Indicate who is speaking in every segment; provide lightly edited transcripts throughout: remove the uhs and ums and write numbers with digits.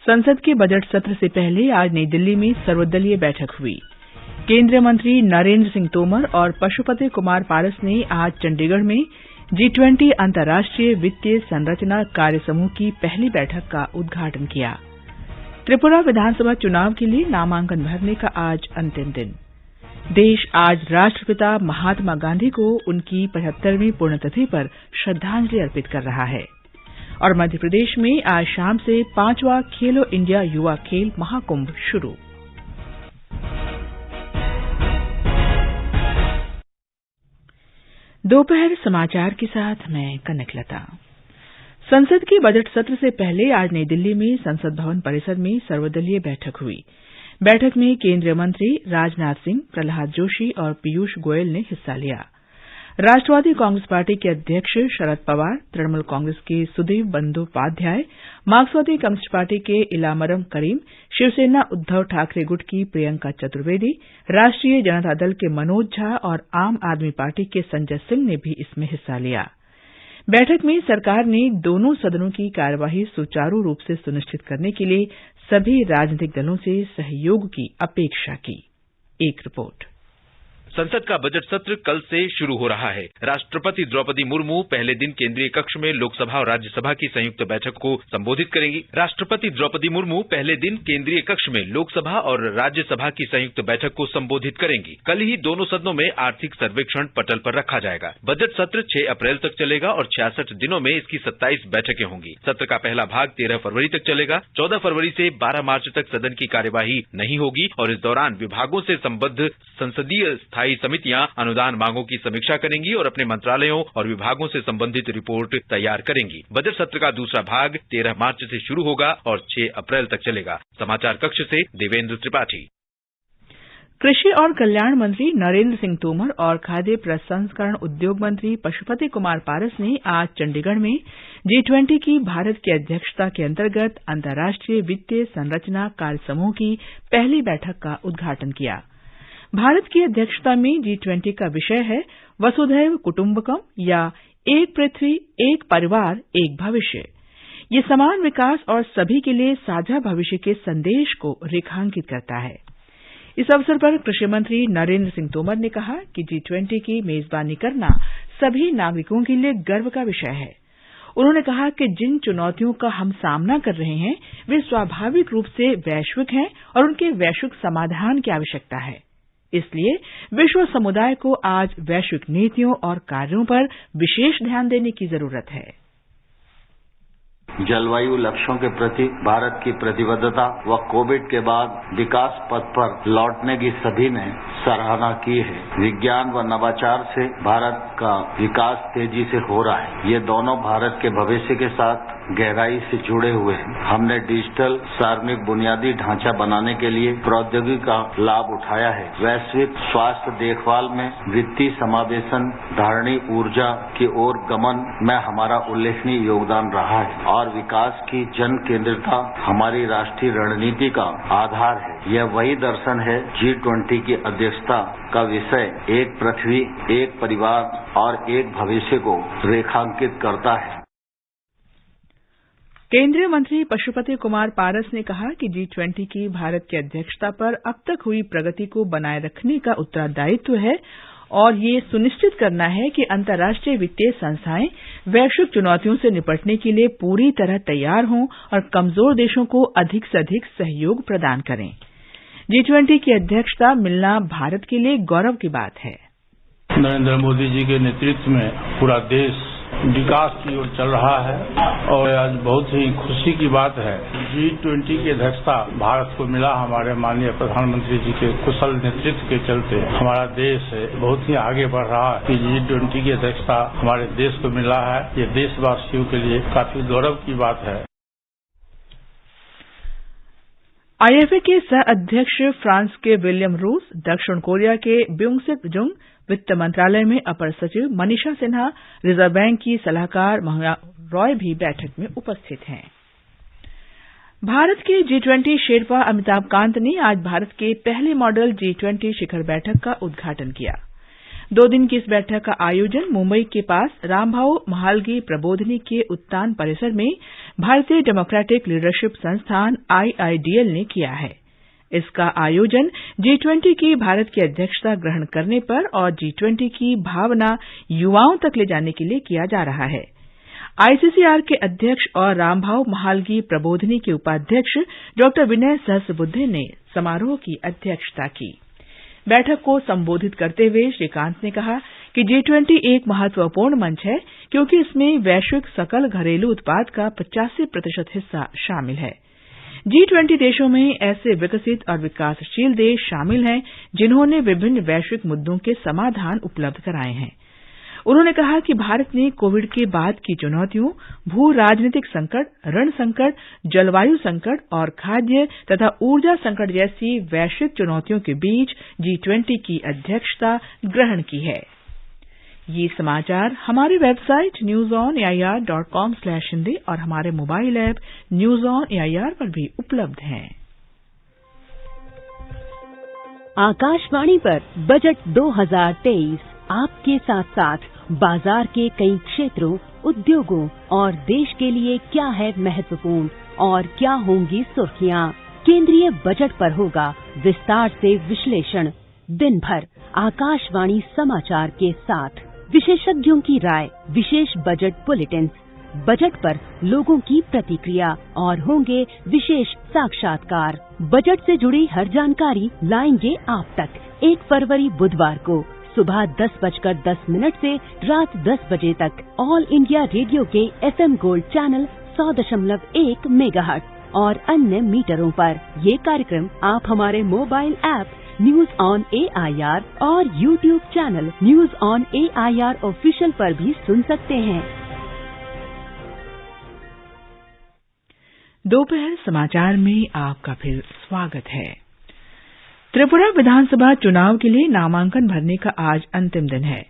Speaker 1: संसद के बजट सत्र से पहले आज नई दिल्ली में सर्वदलीय बैठक हुई। केंद्रीय मंत्री नरेंद्र सिंह तोमर और पशुपति कुमार पारस ने आज चंडीगढ़ में G20 अंतर्राष्ट्रीय वित्तीय संरचना कार्य समूह की पहली बैठक का उद्घाटन किया। त्रिपुरा विधानसभा चुनाव के लिए नामांकन भरने का आज अंतिम दिन। देश आज राष्ट्रपिता महात्मा गांधी को उनकी 75वीं पुण्यतिथि पर श्रद्धांजलि अर्पित कर रहा है। और मध्य प्रदेश में आज शाम से 5वां खेलो इंडिया युवा खेल महाकुंभ शुरू। दोपहर समाचार के साथ मैं कनकलता। संसद के बजट सत्र से पहले आज नई दिल्ली में संसद भवन परिसर में सर्वदलीय बैठक हुई। बैठक में केंद्रीय मंत्री राजनाथ सिंह, प्रहलाद जोशी और पीयूष गोयल ने हिस्सा लिया। राष्ट्रवादी कांग्रेस पार्टी के अध्यक्ष शरद पवार, तृणमूल कांग्रेस के सुदीप बंदोपाध्याय, मार्क्सवादी कम्युनिस्ट पार्टी के इलामरम करीम, शिवसेना उद्धव ठाकरे गुट की प्रियंका चतुर्वेदी, राष्ट्रीय जनता दल के मनोज झा और आम आदमी पार्टी के संजय सिंह ने भी इसमें हिस्सा लिया। बैठक में सरकार ने दोनों सदनों की कार्यवाही सुचारू रूप से सुनिश्चित करने के लिए सभी राजनीतिक दलों से सहयोग की अपेक्षा की। एक रिपोर्ट।
Speaker 2: संसद का बजट सत्र कल से शुरू हो रहा है। राष्ट्रपति द्रौपदी मुर्मू पहले दिन केंद्रीय कक्ष में लोकसभा और राज्यसभा की संयुक्त बैठक को संबोधित करेंगी। राष्ट्रपति द्रौपदी मुर्मू पहले दिन केंद्रीय कक्ष में लोकसभा और राज्यसभा की संयुक्त बैठक को संबोधित करेंगी। कल ही दोनों सदनों में आर्थिक सर्वेक्षण पटल पर रखा जाएगा। बजट सत्र 6 अप्रैल तक चलेगा और 66 दिनों में इसकी 27 बैठकें होंगी। सत्र का पहला भाग 13 फरवरी तक चलेगा। 14 फरवरी से 12 मार्च तक सदन की कार्यवाही नहीं होगी और इस दौरान विभागों से संबद्ध संसदीय स्थायी समितियां अनुदान मांगों की समीक्षा करेंगी और अपने मंत्रालयों और विभागों से संबंधित रिपोर्ट तैयार करेंगी। बजट सत्र का दूसरा भाग 13 मार्च से शुरू होगा और 6 अप्रैल तक चलेगा। समाचार कक्ष से देवेंद्र त्रिपाठी।
Speaker 1: कृषि और कल्याण मंत्री नरेंद्र सिंह तोमर और खाद्य प्रसंस्करण उद्योग मंत्री पशुपति कुमार पारस ने आज चंडीगढ़ में G20 की भारत की अध्यक्षता के अंतर्गत अंतर्राष्ट्रीय वित्तीय संरचना कार्य समूह की पहली बैठक का उद्घाटन किया। भारत की अध्यक्षता में G20 का विषय है वसुधैव कुटुंबकम या एक पृथ्वी, एक परिवार, एक भविष्य। ये समान विकास और सभी के लिए साझा भविष्य के संदेश को रेखांकित करता है। इस अवसर पर कृषि मंत्री नरेंद्र सिंह तोमर ने कहा कि G20 की मेजबानी करना सभी नागरिकों के लिए गर्व का विषय है। उन्होंने कहा कि जिन चुनौतियों का हम सामना कर रहे हैं वे स्वाभाविक रूप से वैश्विक हैं और उनके वैश्विक समाधान की आवश्यकता है। इसलिए विश्व समुदाय को आज वैश्विक नीतियों और कार्यों पर विशेष ध्यान देने की जरूरत है।
Speaker 3: जलवायु लक्ष्यों के प्रति भारत की प्रतिबद्धता व कोविड के बाद विकास पथ पर लौटने की सभी ने सराहना की है। विज्ञान व नवाचार से भारत का विकास तेजी से हो रहा है। ये दोनों भारत के भविष्य के साथ गहराई से जुड़े हुए हैं। हमने डिजिटल सार्वजनिक बुनियादी ढांचा बनाने के लिए प्रौद्योगिकी का लाभ उठाया है। वैश्विक स्वास्थ्य देखभाल में वित्तीय समावेशन, धारणी ऊर्जा की ओर गमन में हमारा उल्लेखनीय योगदान रहा है और विकास की जन केंद्रितता हमारी राष्ट्रीय रणनीति का आधार है। यह वही दर्शन है G20 की अध्यक्षता का विषय एक पृथ्वी, एक परिवार और एक भविष्य को रेखांकित करता है।
Speaker 1: केंद्रीय मंत्री पशुपति कुमार पारस ने कहा कि G20 की भारत की अध्यक्षता पर अब तक हुई प्रगति को बनाए रखने का उत्तरदायित्व है और ये सुनिश्चित करना है कि अंतर्राष्ट्रीय वित्तीय संस्थाएं वैश्विक चुनौतियों से निपटने के लिए पूरी तरह तैयार हों और कमजोर देशों को अधिक से अधिक सहयोग प्रदान करें। G20 की अध्यक्षता मिलना भारत के लिए गौरव की बात है।
Speaker 4: नरेंद्र मोदी जी के नेतृत्व में पूरा देश विकास की ओर चल रहा है और आज बहुत ही खुशी की बात है G20 की अध्यक्षता भारत को मिला। हमारे माननीय प्रधानमंत्री जी के कुशल नेतृत्व के चलते हमारा देश बहुत ही आगे बढ़ रहा है कि G20 की अध्यक्षता हमारे देश को मिला है। ये देशवासियों के लिए काफी गौरव की बात है।
Speaker 1: IFA के सह अध्यक्ष फ्रांस के विलियम रूस, दक्षिण कोरिया के ब्यूंग-सिक जुंग, वित्त मंत्रालय में अपर सचिव मनीषा सिन्हा, रिजर्व बैंक की सलाहकार महुआ रॉय भी बैठक में उपस्थित हैं। भारत के G20 शेरपा अमिताभ कांत ने आज भारत के पहले मॉडल G20 शिखर बैठक का उद्घाटन किया। 2 दिन की इस बैठक का आयोजन मुंबई के पास रामभाऊ महालगी प्रबोधिनी के उत्तान परिसर में भारतीय डेमोक्रेटिक लीडरशिप संस्थान IIDL ने किया है। इसका आयोजन G20 की भारत की अध्यक्षता ग्रहण करने पर और G20 की भावना युवाओं तक ले जाने के लिए किया जा रहा है। ICCR के अध्यक्ष और रामभाऊ महालगी प्रबोधिनी के उपाध्यक्ष डॉ विनय सहस्रबुद्धे ने समारोह की अध्यक्षता की। बैठक को संबोधित करते हुए श्रीकांत ने कहा कि G20 एक महत्वपूर्ण मंच है क्योंकि इसमें वैश्विक सकल घरेलू उत्पाद का 85% हिस्सा शामिल है। G20 देशों में ऐसे विकसित और विकासशील देश शामिल हैं जिन्होंने विभिन्न वैश्विक मुद्दों के समाधान उपलब्ध कराए हैं। उन्होंने कहा कि भारत ने कोविड के बाद की चुनौतियों, भू राजनीतिक संकट, ऋण संकट, जलवायु संकट और खाद्य तथा ऊर्जा संकट जैसी वैश्विक चुनौतियों के बीच G20 की अध्यक्षता ग्रहण की है। ये समाचार हमारी वेबसाइट newsonair.com/hindi और हमारे mobile app news on AIR पर भी उपलब्ध हैं।
Speaker 5: आकाशवाणी पर बजट 2023 आपके साथ साथ बाजार के कई क्षेत्रों, उद्योगों और देश के लिए क्या है महत्वपूर्ण और क्या होंगी सुर्खियां। केंद्रीय बजट पर होगा विस्तार से विश्लेषण। दिन भर आकाशवाणी समाचार के साथ विशेषज्ञों की राय, विशेष बजट बुलेटिन, बजट पर लोगों की प्रतिक्रिया और होंगे विशेष साक्षात्कार। बजट से जुड़ी हर जानकारी लाएंगे आप तक 1 फरवरी बुधवार को सुबह 10:10 से रात 10 बजे तक ऑल इंडिया रेडियो के FM गोल्ड चैनल 100.1 मेगाहर्ट्ज और अन्य मीटरों पर। ये कार्यक्रम आप हमारे mobile app news on AIR और YouTube channel news on AIR official पर भी सुन सकते हैं।
Speaker 1: दोपहर समाचार में आपका फिर स्वागत है। त्रिपुरा विधानसभा चुनाव के लिए नामांकन भरने का आज अंतिम दिन है।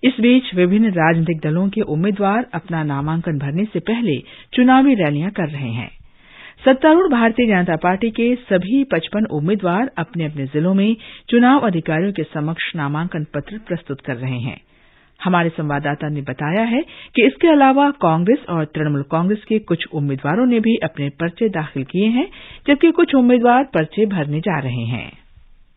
Speaker 1: इस बीच विभिन्न राजनीतिक दलों के उम्मीदवार अपना नामांकन भरने से पहले चुनावी रैलियां कर रहे हैं। सत्तारूढ़ भारतीय जनता पार्टी के सभी 55 उम्मीदवार अपने अपने जिलों में चुनाव अधिकारियों के समक्ष नामांकन पत्र प्रस्तुत कर रहे हैं। हमारे संवाददाता ने बताया है कि इसके अलावा कांग्रेस और तृणमूल कांग्रेस के कुछ उम्मीदवारों ने भी अपने पर्चे दाखिल किए हैं, जबकि कुछ उम्मीदवार पर्चे भरने जा रहे हैं।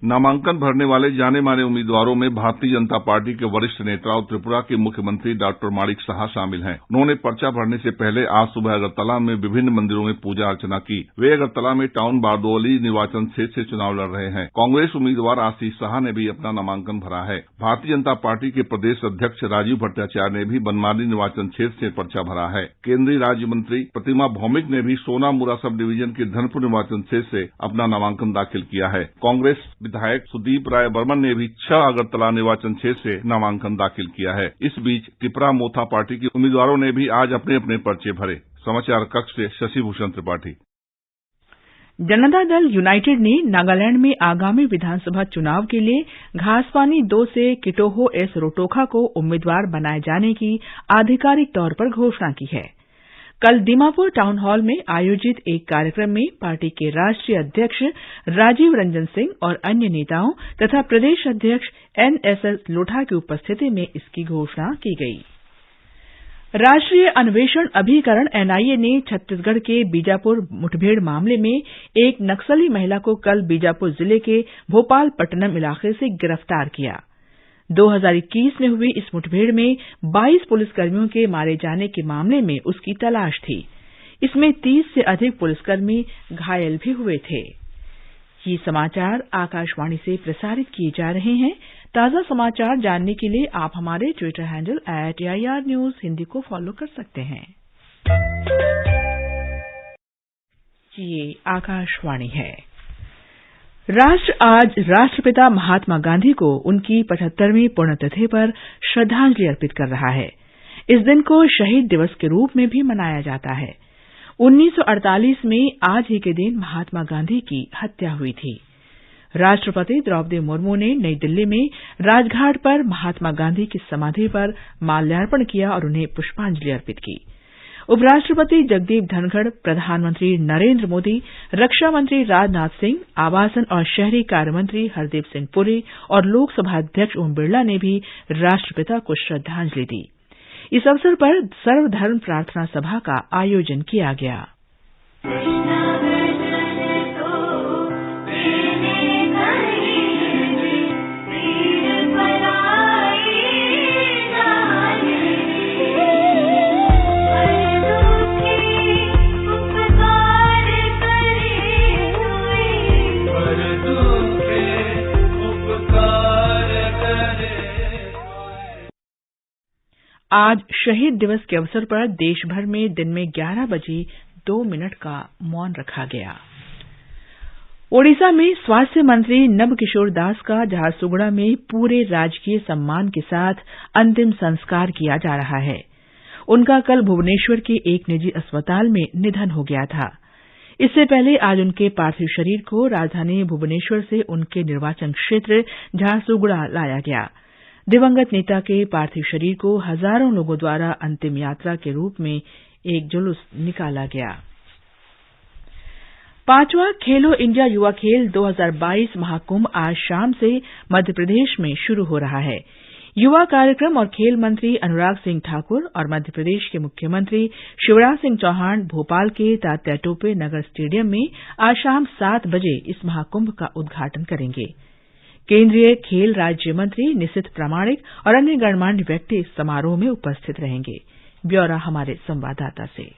Speaker 6: नामांकन भरने वाले जाने माने उम्मीदवारों में भारतीय जनता पार्टी के वरिष्ठ नेता और त्रिपुरा के मुख्यमंत्री डॉक्टर माणिक साहा शामिल हैं। उन्होंने पर्चा भरने से पहले आज सुबह अगरतला में विभिन्न मंदिरों में पूजा अर्चना की। वे अगरतला में टाउन बारदोली निर्वाचन क्षेत्र से चुनाव लड़ रहे हैं। कांग्रेस उम्मीदवार आशीष साहा ने भी अपना नामांकन भरा है। भारतीय जनता पार्टी के प्रदेश अध्यक्ष राजीव भट्टाचार्य ने भी बनमाली निर्वाचन क्षेत्र से पर्चा भरा है। केंद्रीय राज्य मंत्री प्रतिमा भौमिक ने भी सोनामुरा सब डिवीजन के धनपुर निर्वाचन क्षेत्र से अपना नामांकन दाखिल किया है। कांग्रेस विधायक सुदीप राय बर्मन ने भी 6 अगरतला निर्वाचन क्षेत्र से नामांकन दाखिल किया है। इस बीच त्रिपुरा मोथा पार्टी के उम्मीदवारों ने भी आज अपने अपने पर्चे भरे। समाचार कक्ष से शशिभूषण त्रिपाठी।
Speaker 1: जनता दल यूनाइटेड ने नागालैंड में आगामी विधानसभा चुनाव के लिए घासपानी 2 से किटोहो एस रोटोखा को उम्मीदवार बनाए जाने की आधिकारिक तौर पर घोषणा की है। कल दीमापुर टाउन हॉल में आयोजित एक कार्यक्रम में पार्टी के राष्ट्रीय अध्यक्ष राजीव रंजन सिंह और अन्य नेताओं तथा प्रदेश अध्यक्ष NSS लोढ़ा की उपस्थिति में इसकी घोषणा की गई। राष्ट्रीय अन्वेषण अभिकरण NIA ने छत्तीसगढ़ के बीजापुर मुठभेड़ मामले में एक नक्सली महिला को कल बीजापुर जिले के भोपालपट्टनम इलाके से गिरफ्तार किया। 2021 में हुई इस मुठभेड़ में 22 पुलिसकर्मियों के मारे जाने के मामले में उसकी तलाश थी। इसमें 30 से अधिक पुलिसकर्मी घायल भी हुए थे। ये समाचार आकाशवाणी से प्रसारित किए जा रहे हैं। ताजा समाचार जानने के लिए आप हमारे Twitter handle @AIR News Hindi को फॉलो कर सकते हैं। ये आकाशवाणी है। राष्ट्र आज राष्ट्रपिता महात्मा गांधी को उनकी 75वीं पुण्यतिथि पर श्रद्धांजलि अर्पित कर रहा है। इस दिन को शहीद दिवस के रूप में भी मनाया जाता है। 1948 में आज ही के दिन महात्मा गांधी की हत्या हुई थी। राष्ट्रपति द्रौपदी मुर्मू ने नई दिल्ली में राजघाट पर महात्मा गांधी की समाधि पर माल्यार्पण किया और उन्हें पुष्पांजलि अर्पित की। उपराष्ट्रपति जगदीप धनखड़, प्रधानमंत्री नरेंद्र मोदी, रक्षा मंत्री राजनाथ सिंह, आवासन और शहरी कार्य मंत्री हरदीप सिंह पुरी और लोकसभा अध्यक्ष ओम बिरला ने भी राष्ट्रपिता को श्रद्धांजलि दी। इस अवसर पर सर्वधर्म प्रार्थना सभा का आयोजन किया गया। आज शहीद दिवस के अवसर पर देश भर में दिन में 11:02 का मौन रखा गया। ओडिशा में स्वास्थ्य मंत्री नबकिशोर दास का झारसुगुड़ा में पूरे राजकीय सम्मान के साथ अंतिम संस्कार किया जा रहा है। उनका कल भुवनेश्वर के एक निजी अस्पताल में निधन हो गया था। इससे पहले आज उनके पार्थिव शरीर को राजधानी भुवनेश्वर से उनके निर्वाचन क्षेत्र झारसुगुड़ा लाया गया। दिवंगत नेता के पार्थिव शरीर को हजारों लोगों द्वारा अंतिम यात्रा के रूप में एक जुलूस निकाला गया। 5वां खेलो इंडिया युवा खेल 2022 महाकुंभ आज शाम से मध्य प्रदेश में शुरू हो रहा है। युवा कार्यक्रम और खेल मंत्री अनुराग सिंह ठाकुर और मध्य प्रदेश के मुख्यमंत्री शिवराज सिंह चौहान भोपाल के तात्या टोपे नगर स्टेडियम में आज शाम 7 बजे इस महाकुंभ का उद्घाटन करेंगे। केंद्रीय खेल राज्य मंत्री निशित प्रामाणिक और अन्य गणमान्य व्यक्ति समारोह में उपस्थित रहेंगे। ब्यौरा हमारे संवाददाता से।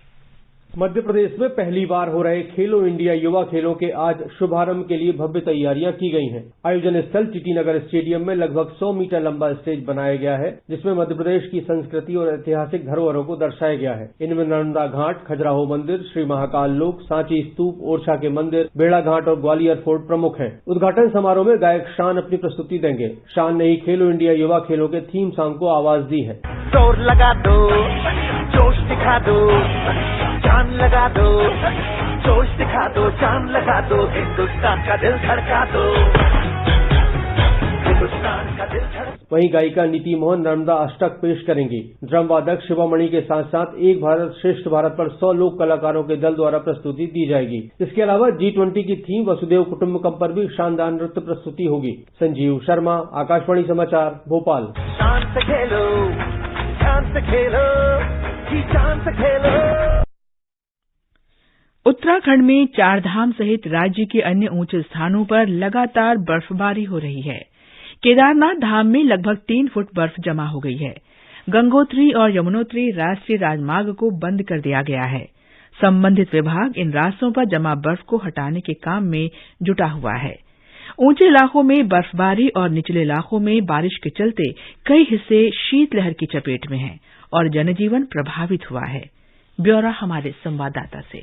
Speaker 7: मध्य प्रदेश में पहली बार हो रहे खेलो इंडिया युवा खेलों के आज शुभारंभ के लिए भव्य तैयारियां की गई हैं। आयोजन स्थल टीटी नगर स्टेडियम में लगभग 100 मीटर लंबा स्टेज बनाया गया है, जिसमें मध्य प्रदेश की संस्कृति और ऐतिहासिक धरोहरों को दर्शाया गया है। इनमें नर्मदा घाट, खजुराहो मंदिर, श्री महाकाल लोक, सांची स्तूप, ओरछा के मंदिर, बेड़ा घाट और ग्वालियर फोर्ट प्रमुख हैं। उद्घाटन समारोह में गायक शान अपनी प्रस्तुति देंगे। शान ने ही खेलो इंडिया युवा खेलों के थीम सॉन्ग को आवाज दी है।
Speaker 8: जोर लगा दो, जोश दिखा दो, जान लगा दो, जोश दिखा दो, जान लगा दो, हिंदुस्तान का दिल धड़का दो, हिंदुस्तान का दिल धड़का।
Speaker 7: वहीं गायिका नीति मोहन नर्मदा अष्टक पेश करेंगी। ड्रम वादक शिवामणि के साथ साथ एक भारत श्रेष्ठ भारत पर 100 लोक कलाकारों के दल द्वारा प्रस्तुति दी जाएगी। इसके अलावा G20 की थीम वसुदेव कुटुंबकम पर भी शानदार नृत्य प्रस्तुति होगी। संजीव शर्मा, आकाशवाणी समाचार, भोपाल।
Speaker 8: शान से खेलो, जान से खेलो, जी जान से खेलो।
Speaker 1: उत्तराखंड में चारधाम सहित राज्य के अन्य ऊंचे स्थानों पर लगातार बर्फबारी हो रही है। केदारनाथ धाम में लगभग 3 फुट बर्फ जमा हो गई है। गंगोत्री और यमुनोत्री राष्ट्रीय राजमार्ग को बंद कर दिया गया है। संबंधित विभाग इन रास्तों पर जमा बर्फ को हटाने के काम में जुटा हुआ है। ऊंचे इलाकों में बर्फबारी और निचले इलाकों में बारिश के चलते कई हिस्से शीतलहर की चपेट में हैं और जनजीवन प्रभावित हुआ है। ब्यौरा हमारे संवाददाता से।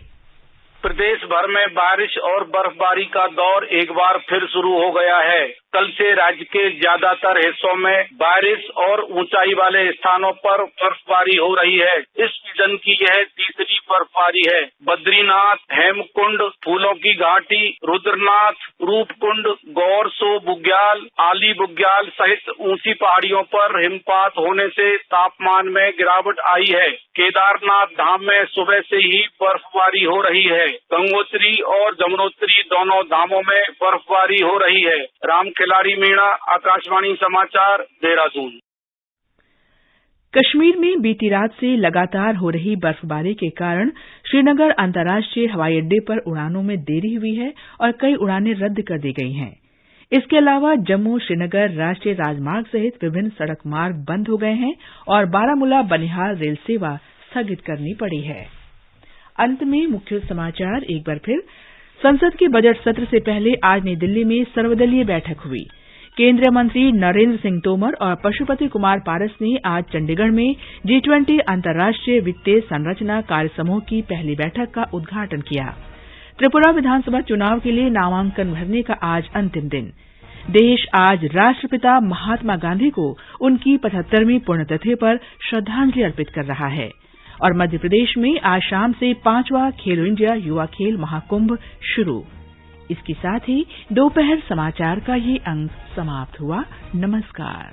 Speaker 9: प्रदेश भर में बारिश और बर्फबारी का दौर एक बार फिर शुरू हो गया है। कल से राज्य के ज्यादातर हिस्सों में बारिश और ऊंचाई वाले स्थानों पर बर्फबारी हो रही है। इस सीजन की यह तीसरी बर्फबारी है। बद्रीनाथ, हेमकुंड, फूलों की घाटी, रुद्रनाथ, रूपकुंड, गौरसो बुग्याल, आली बुग्याल सहित ऊंची पहाड़ियों पर हिमपात होने से तापमान में गिरावट आई है। केदारनाथ धाम में सुबह से ही बर्फबारी हो रही है। गंगोत्री और जमुनोत्री दोनों धामों में बर्फबारी हो रही है। रामखिलारी मीणा, आकाशवाणी समाचार, देहरादून।
Speaker 1: कश्मीर में बीती रात से लगातार हो रही बर्फबारी के कारण श्रीनगर अंतर्राष्ट्रीय हवाई अड्डे पर उड़ानों में देरी हुई है और कई उड़ानें रद्द कर दी गई हैं। इसके अलावा जम्मू श्रीनगर राष्ट्रीय राजमार्ग सहित विभिन्न सड़क मार्ग बंद हो गए हैं और बारामूला बनिहाल रेल सेवा स्थगित करनी पड़ी है। अंत में मुख्य समाचार एक बार फिर। संसद के बजट सत्र से पहले आज नई दिल्ली में सर्वदलीय बैठक हुई। केंद्रीय मंत्री नरेंद्र सिंह तोमर और पशुपति कुमार पारस ने आज चंडीगढ़ में G20 अंतर्राष्ट्रीय वित्तीय संरचना कार्य समूह की पहली बैठक का उद्घाटन किया। त्रिपुरा विधानसभा चुनाव के लिए नामांकन भरने का आज अंतिम दिन। देश आज राष्ट्रपिता महात्मा गांधी को उनकी 75वीं पुण्यतिथि पर श्रद्धांजलि अर्पित कर रहा है और मध्य प्रदेश में आज शाम से 5वां खेलो इंडिया युवा खेल महाकुंभ शुरू। इसके साथ ही दोपहर समाचार का ये अंक समाप्त हुआ। नमस्कार।